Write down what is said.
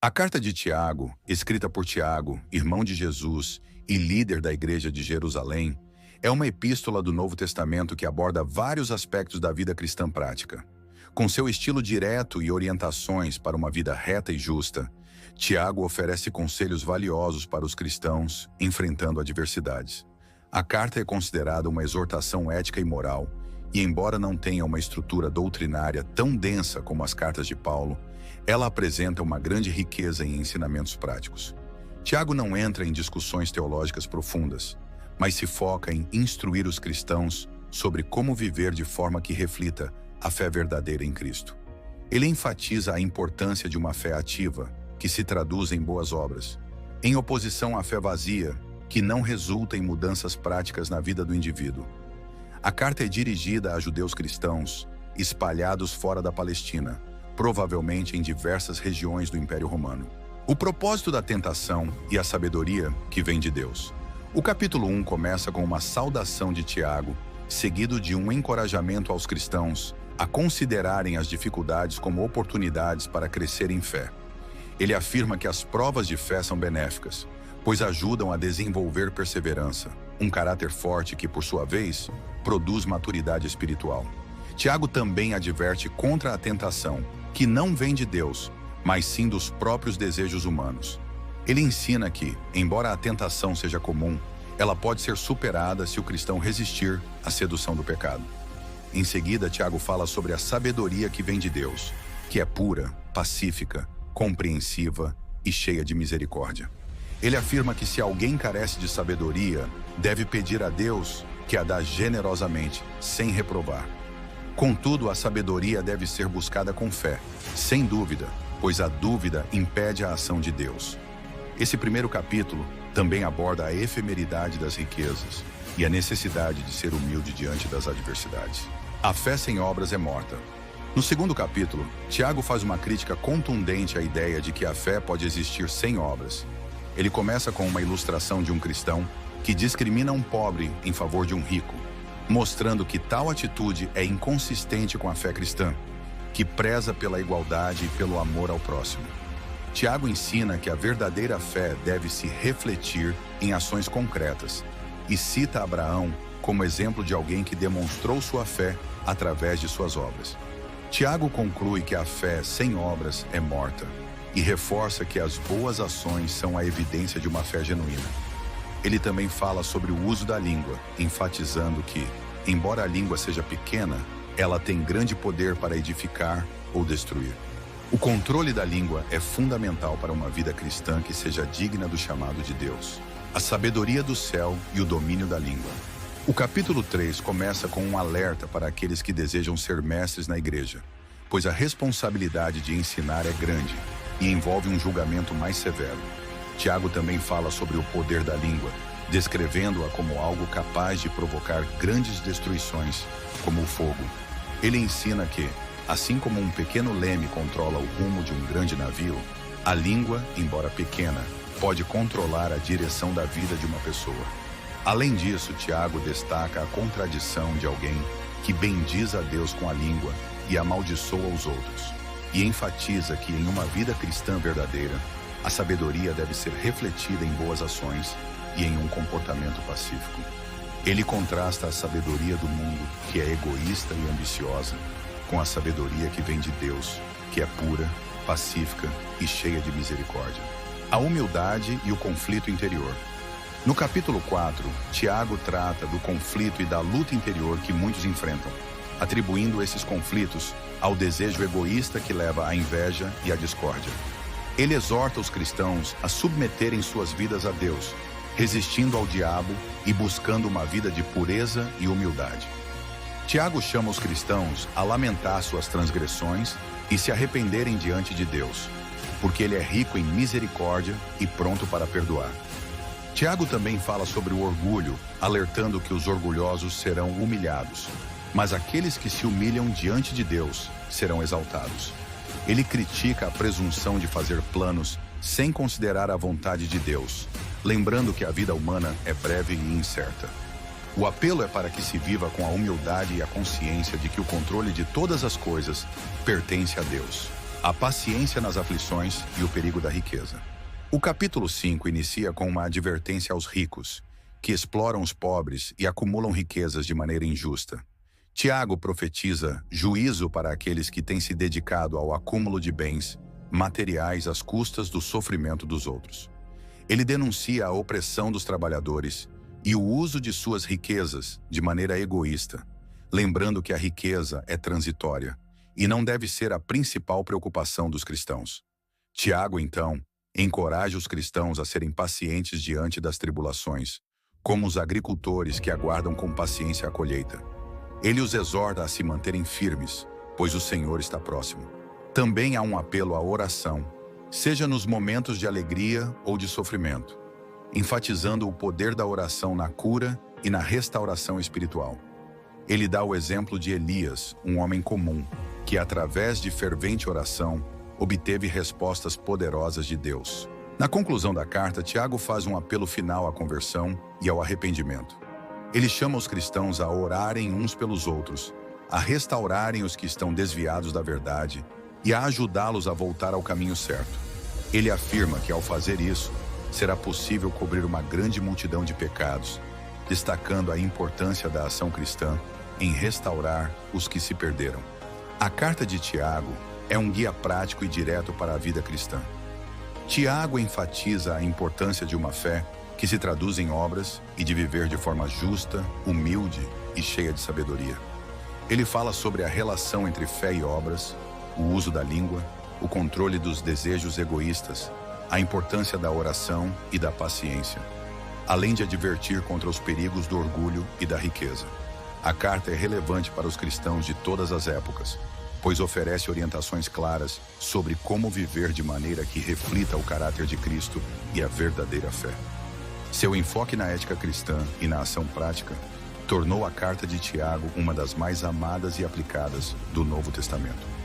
A carta de Tiago, escrita por Tiago, irmão de Jesus e líder da Igreja de Jerusalém, é uma epístola do Novo Testamento que aborda vários aspectos da vida cristã prática. Com seu estilo direto e orientações para uma vida reta e justa, Tiago oferece conselhos valiosos para os cristãos enfrentando adversidades. A carta é considerada uma exortação ética e moral, e embora não tenha uma estrutura doutrinária tão densa como as cartas de Paulo, ela apresenta uma grande riqueza em ensinamentos práticos. Tiago não entra em discussões teológicas profundas, mas se foca em instruir os cristãos sobre como viver de forma que reflita a fé verdadeira em Cristo. Ele enfatiza a importância de uma fé ativa, que se traduz em boas obras, em oposição à fé vazia, que não resulta em mudanças práticas na vida do indivíduo. A carta é dirigida a judeus cristãos, espalhados fora da Palestina, provavelmente em diversas regiões do Império Romano. O propósito da tentação e a sabedoria que vem de Deus. O capítulo 1 começa com uma saudação de Tiago, seguido de um encorajamento aos cristãos a considerarem as dificuldades como oportunidades para crescer em fé. Ele afirma que as provas de fé são benéficas, pois ajudam a desenvolver perseverança, um caráter forte que, por sua vez, produz maturidade espiritual. Tiago também adverte contra a tentação, que não vem de Deus, mas sim dos próprios desejos humanos. Ele ensina que, embora a tentação seja comum, ela pode ser superada se o cristão resistir à sedução do pecado. Em seguida, Tiago fala sobre a sabedoria que vem de Deus, que é pura, pacífica, compreensiva e cheia de misericórdia. Ele afirma que se alguém carece de sabedoria, deve pedir a Deus, que a dá generosamente, sem reprovar. Contudo, a sabedoria deve ser buscada com fé, sem dúvida, pois a dúvida impede a ação de Deus. Esse primeiro capítulo também aborda a efemeridade das riquezas e a necessidade de ser humilde diante das adversidades. A fé sem obras é morta. No segundo capítulo, Tiago faz uma crítica contundente à ideia de que a fé pode existir sem obras. Ele começa com uma ilustração de um cristão que discrimina um pobre em favor de um rico, mostrando que tal atitude é inconsistente com a fé cristã, que preza pela igualdade e pelo amor ao próximo. Tiago ensina que a verdadeira fé deve se refletir em ações concretas e cita Abraão como exemplo de alguém que demonstrou sua fé através de suas obras. Tiago conclui que a fé sem obras é morta e reforça que as boas ações são a evidência de uma fé genuína. Ele também fala sobre o uso da língua, enfatizando que, embora a língua seja pequena, ela tem grande poder para edificar ou destruir. O controle da língua é fundamental para uma vida cristã que seja digna do chamado de Deus. A sabedoria do céu e o domínio da língua. O capítulo 3 começa com um alerta para aqueles que desejam ser mestres na igreja, pois a responsabilidade de ensinar é grande e envolve um julgamento mais severo. Tiago também fala sobre o poder da língua, descrevendo-a como algo capaz de provocar grandes destruições, como o fogo. Ele ensina que, assim como um pequeno leme controla o rumo de um grande navio, a língua, embora pequena, pode controlar a direção da vida de uma pessoa. Além disso, Tiago destaca a contradição de alguém que bendiz a Deus com a língua e amaldiçoa os outros, e enfatiza que em uma vida cristã verdadeira, a sabedoria deve ser refletida em boas ações e em um comportamento pacífico. Ele contrasta a sabedoria do mundo, que é egoísta e ambiciosa, com a sabedoria que vem de Deus, que é pura, pacífica e cheia de misericórdia. A humildade e o conflito interior. No capítulo 4, Tiago trata do conflito e da luta interior que muitos enfrentam, atribuindo esses conflitos ao desejo egoísta que leva à inveja e à discórdia. Ele exorta os cristãos a submeterem suas vidas a Deus, resistindo ao diabo e buscando uma vida de pureza e humildade. Tiago chama os cristãos a lamentar suas transgressões e se arrependerem diante de Deus, porque ele é rico em misericórdia e pronto para perdoar. Tiago também fala sobre o orgulho, alertando que os orgulhosos serão humilhados, mas aqueles que se humilham diante de Deus serão exaltados. Ele critica a presunção de fazer planos sem considerar a vontade de Deus, lembrando que a vida humana é breve e incerta. O apelo é para que se viva com a humildade e a consciência de que o controle de todas as coisas pertence a Deus. A paciência nas aflições e o perigo da riqueza. O capítulo 5 inicia com uma advertência aos ricos, que exploram os pobres e acumulam riquezas de maneira injusta. Tiago profetiza juízo para aqueles que têm se dedicado ao acúmulo de bens materiais às custas do sofrimento dos outros. Ele denuncia a opressão dos trabalhadores e o uso de suas riquezas de maneira egoísta, lembrando que a riqueza é transitória e não deve ser a principal preocupação dos cristãos. Tiago, então, encoraja os cristãos a serem pacientes diante das tribulações, como os agricultores que aguardam com paciência a colheita. Ele os exorta a se manterem firmes, pois o Senhor está próximo. Também há um apelo à oração, seja nos momentos de alegria ou de sofrimento, enfatizando o poder da oração na cura e na restauração espiritual. Ele dá o exemplo de Elias, um homem comum, que através de fervente oração obteve respostas poderosas de Deus. Na conclusão da carta, Tiago faz um apelo final à conversão e ao arrependimento. Ele chama os cristãos a orarem uns pelos outros, a restaurarem os que estão desviados da verdade e a ajudá-los a voltar ao caminho certo. Ele afirma que, ao fazer isso, será possível cobrir uma grande multidão de pecados, destacando a importância da ação cristã em restaurar os que se perderam. A carta de Tiago é um guia prático e direto para a vida cristã. Tiago enfatiza a importância de uma fé que se traduz em obras e de viver de forma justa, humilde e cheia de sabedoria. Ele fala sobre a relação entre fé e obras, o uso da língua, o controle dos desejos egoístas, a importância da oração e da paciência, além de advertir contra os perigos do orgulho e da riqueza. A carta é relevante para os cristãos de todas as épocas, pois oferece orientações claras sobre como viver de maneira que reflita o caráter de Cristo e a verdadeira fé. Seu enfoque na ética cristã e na ação prática tornou a carta de Tiago uma das mais amadas e aplicadas do Novo Testamento.